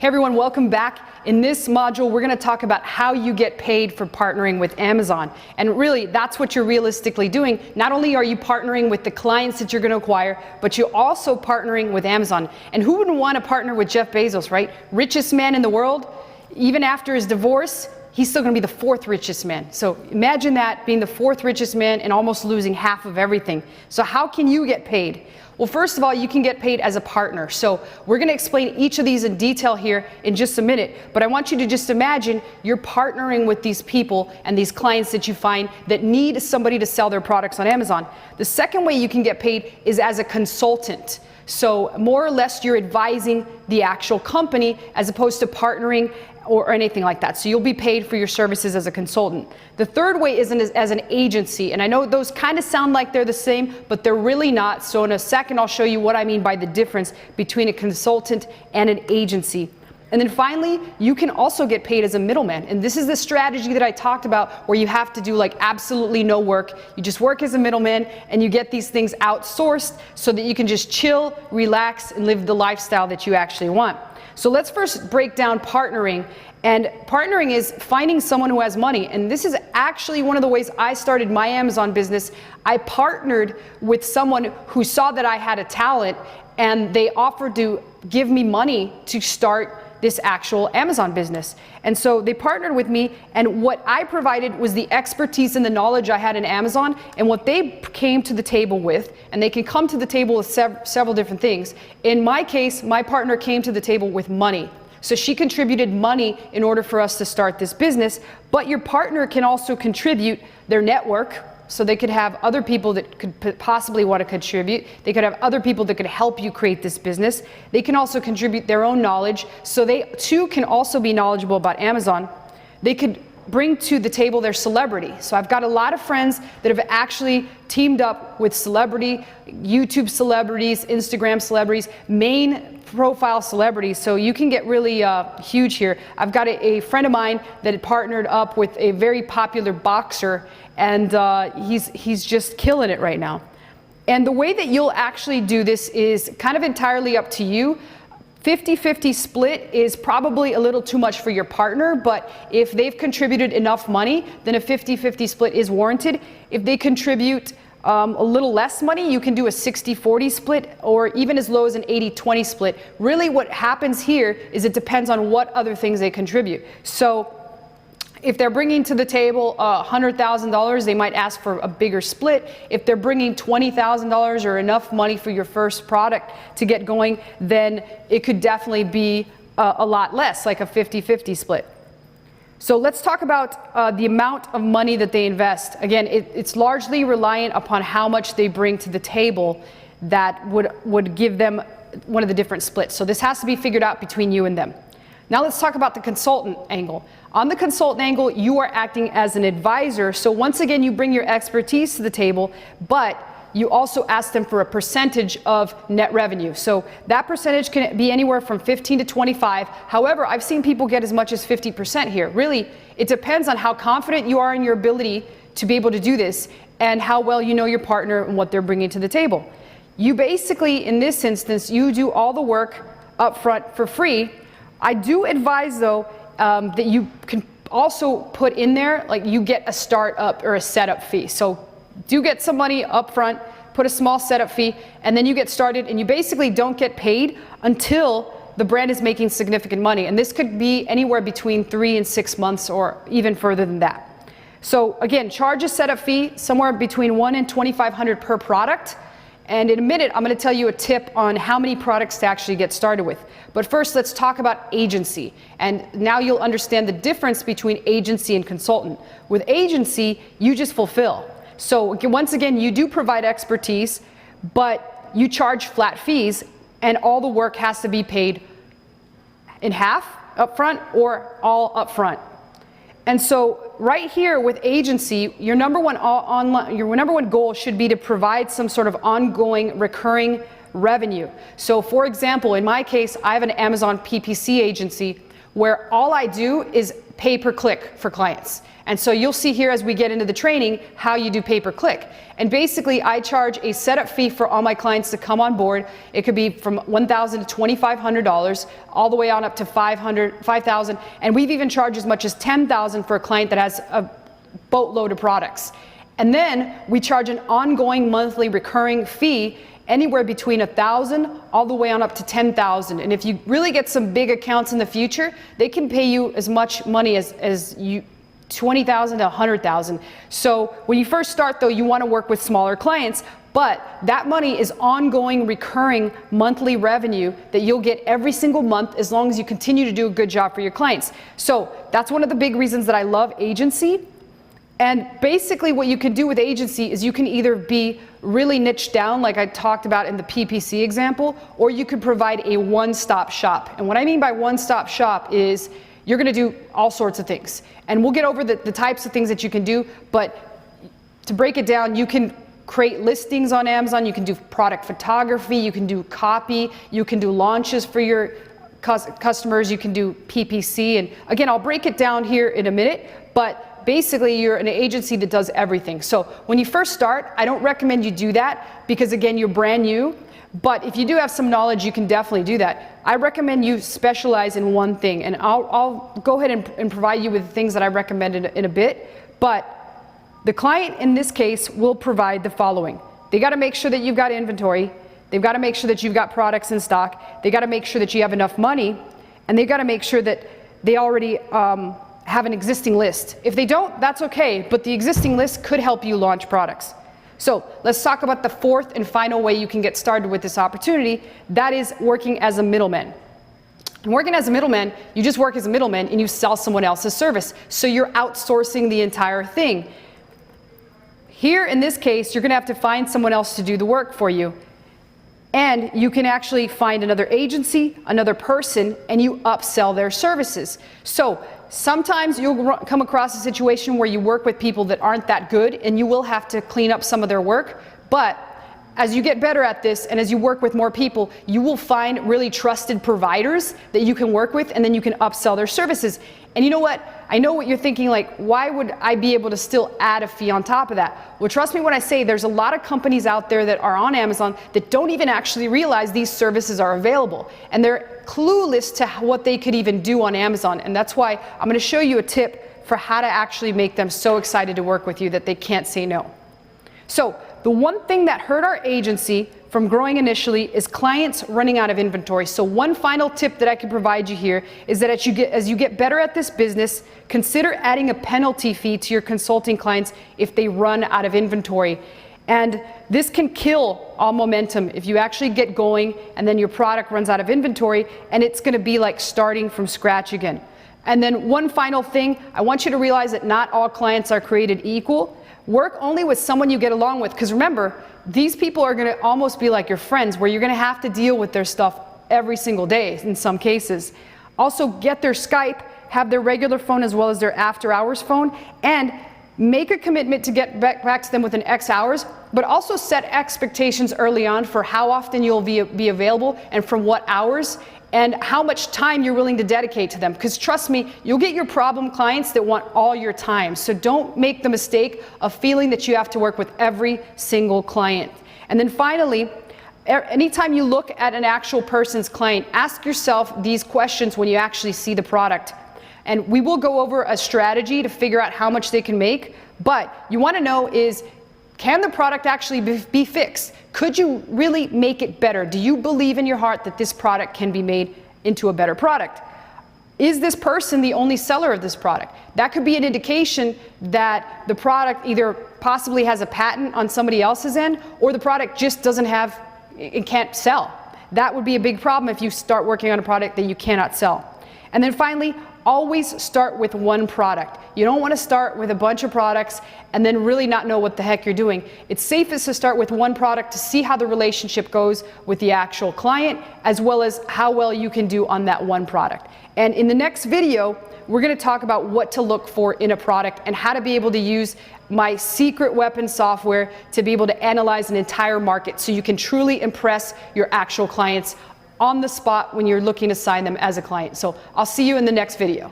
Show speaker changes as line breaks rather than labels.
Hey everyone, welcome back. In this module, we're going to talk about how you get paid for partnering with Amazon. And really, that's what you're realistically doing. Not only are you partnering with the clients that you're going to acquire, but you're also partnering with Amazon. And who wouldn't want to partner with Jeff Bezos, right? Richest man in the world. Even after his divorce, he's still going to be the fourth richest man. So imagine that, being the fourth richest man and almost losing half of everything. So how can you get paid? Well, first of all, you can get paid as a partner. So we're going to explain each of these in detail here in just a minute. But I want you to just imagine you're partnering with these people and these clients that you find that need somebody to sell their products on Amazon. The second way you can get paid is as a consultant. So more or less you're advising the actual company as opposed to partnering or anything like that. So you'll be paid for your services as a consultant. The third way is as an agency. And I know those kind of sound like they're the same, but they're really not. So in a second, I'll show you what I mean by the difference between a consultant and an agency. And then finally, you can also get paid as a middleman. And this is the strategy that I talked about where you have to do like absolutely no work. You just work as a middleman and you get these things outsourced so that you can just chill, relax, and live the lifestyle that you actually want. So let's first break down partnering. And partnering is finding someone who has money. And this is actually one of the ways I started my Amazon business. I partnered with someone who saw that I had a talent and they offered to give me money to start this actual Amazon business. And so they partnered with me, and what I provided was the expertise and the knowledge I had in Amazon, and what they came to the table with, and they can come to the table with several different things. In my case, my partner came to the table with money. So she contributed money in order for us to start this business, but your partner can also contribute their network. So they could have other people that could possibly want to contribute. They could have other people that could help you create this business. They can also contribute their own knowledge. So they too can also be knowledgeable about Amazon. They could bring to the table their celebrity. So I've got a lot of friends that have actually teamed up with celebrity, YouTube celebrities, Instagram celebrities, main profile celebrities. So you can get really huge here. I've got a friend of mine that had partnered up with a very popular boxer, and he's just killing it right now. And the way that you'll actually do this is kind of entirely up to you. 50-50 split is probably a little too much for your partner, but if they've contributed enough money, then a 50-50 split is warranted. If they contribute a little less money, you can do a 60-40 split, or even as low as an 80-20 split. Really what happens here is it depends on what other things they contribute. So if they're bringing to the table $100,000, they might ask for a bigger split. If they're bringing $20,000 or enough money for your first product to get going, then it could definitely be a lot less, like a 50-50 split. So let's talk about the amount of money that they invest. Again, it's largely reliant upon how much they bring to the table that would give them one of the different splits. So this has to be figured out between you and them. Now let's talk about the consultant angle. On the consultant angle, you are acting as an advisor. So once again, you bring your expertise to the table, but you also ask them for a percentage of net revenue. So that percentage can be anywhere from 15 to 25. However, I've seen people get as much as 50% here. Really, it depends on how confident you are in your ability to be able to do this and how well you know your partner and what they're bringing to the table. You basically, in this instance, you do all the work up front for free. I do advise though that you can also put in there, like you get a startup or a setup fee. So do get some money up front, put a small setup fee, and then you get started, and you basically don't get paid until the brand is making significant money. And this could be anywhere between 3 and 6 months or even further than that. So again, charge a setup fee somewhere between $100 and $2,500 per product. And in a minute, I'm going to tell you a tip on how many products to actually get started with. But first, let's talk about agency. And now you'll understand the difference between agency and consultant. With agency, you just fulfill. So once again, you do provide expertise, but you charge flat fees, and all the work has to be paid in half upfront or all upfront. And so right here with agency, your number one goal should be to provide some sort of ongoing recurring revenue. So for example, in my case, I have an Amazon PPC agency where all I do is pay-per-click for clients. And so you'll see here as we get into the training how you do pay-per-click. And basically I charge a setup fee for all my clients to come on board. It could be from $1,000 to $2,500, all the way on up to $5,000. And we've even charged as much as $10,000 for a client that has a boatload of products. And then we charge an ongoing monthly recurring fee anywhere between $1,000 all the way on up to $10,000. And if you really get some big accounts in the future, they can pay you as much money as you $20,000 to $100,000. So when you first start though, you want to work with smaller clients, but that money is ongoing, recurring monthly revenue that you'll get every single month as long as you continue to do a good job for your clients. So that's one of the big reasons that I love agency. And basically what you can do with agency is you can either be really niched down like I talked about in the PPC example, or you could provide a one-stop shop. And what I mean by one-stop shop is you're going to do all sorts of things. And we'll get over the types of things that you can do, but to break it down, you can create listings on Amazon, you can do product photography, you can do copy, you can do launches for your customers, you can do PPC. And again, I'll break it down here in a minute, but basically you're an agency that does everything. So when you first start, I don't recommend you do that because again, you're brand new. But if you do have some knowledge, you can definitely do that. I recommend you specialize in one thing, and I'll go ahead and provide you with things that I recommend in a bit. But the client in this case will provide the following. They got to make sure that you've got inventory. They've got to make sure that you've got products in stock. They got to make sure that you have enough money, and they've got to make sure that they already have an existing list. If they don't, that's okay, but the existing list could help you launch products. So let's talk about the fourth and final way you can get started with this opportunity. That is working as a middleman. And working as a middleman, you just work as a middleman and you sell someone else's service. So you're outsourcing the entire thing. Here in this case, you're going to have to find someone else to do the work for you. And you can actually find another agency, another person, and you upsell their services. So sometimes you'll come across a situation where you work with people that aren't that good and you will have to clean up some of their work. But as you get better at this and as you work with more people, you will find really trusted providers that you can work with, and then you can upsell their services. And you know what? I know what you're thinking, like, why would I be able to still add a fee on top of that? Well, trust me when I say there's a lot of companies out there that are on Amazon that don't even actually realize these services are available. And they're clueless to what they could even do on Amazon. And that's why I'm going to show you a tip for how to actually make them so excited to work with you that they can't say no. So the one thing that hurt our agency from growing initially is clients running out of inventory. So one final tip that I can provide you here is that as you get better at this business, consider adding a penalty fee to your consulting clients if they run out of inventory. And this can kill all momentum if you actually get going and then your product runs out of inventory, and it's going to be like starting from scratch again. And then one final thing, I want you to realize that not all clients are created equal. Work only with someone you get along with, because remember, these people are going to almost be like your friends, where you're going to have to deal with their stuff every single day in some cases. Also, get their Skype, have their regular phone as well as their after hours phone, and make a commitment to get back to them within X hours, but also set expectations early on for how often you'll be available and from what hours, and how much time you're willing to dedicate to them. Because trust me, you'll get your problem clients that want all your time. So don't make the mistake of feeling that you have to work with every single client. And then finally, anytime you look at an actual person's client, ask yourself these questions when you actually see the product. And we will go over a strategy to figure out how much they can make. But you want to know is, can the product actually be fixed? Could you really make it better? Do you believe in your heart that this product can be made into a better product? Is this person the only seller of this product? That could be an indication that the product either possibly has a patent on somebody else's end, or the product just doesn't have, it can't sell. That would be a big problem if you start working on a product that you cannot sell. And then finally, always start with one product. You don't want to start with a bunch of products and then really not know what the heck you're doing. It's safest to start with one product to see how the relationship goes with the actual client, as well as how well you can do on that one product. And in the next video, we're going to talk about what to look for in a product and how to be able to use my secret weapon software to be able to analyze an entire market so you can truly impress your actual clients on the spot when you're looking to sign them as a client. So I'll see you in the next video.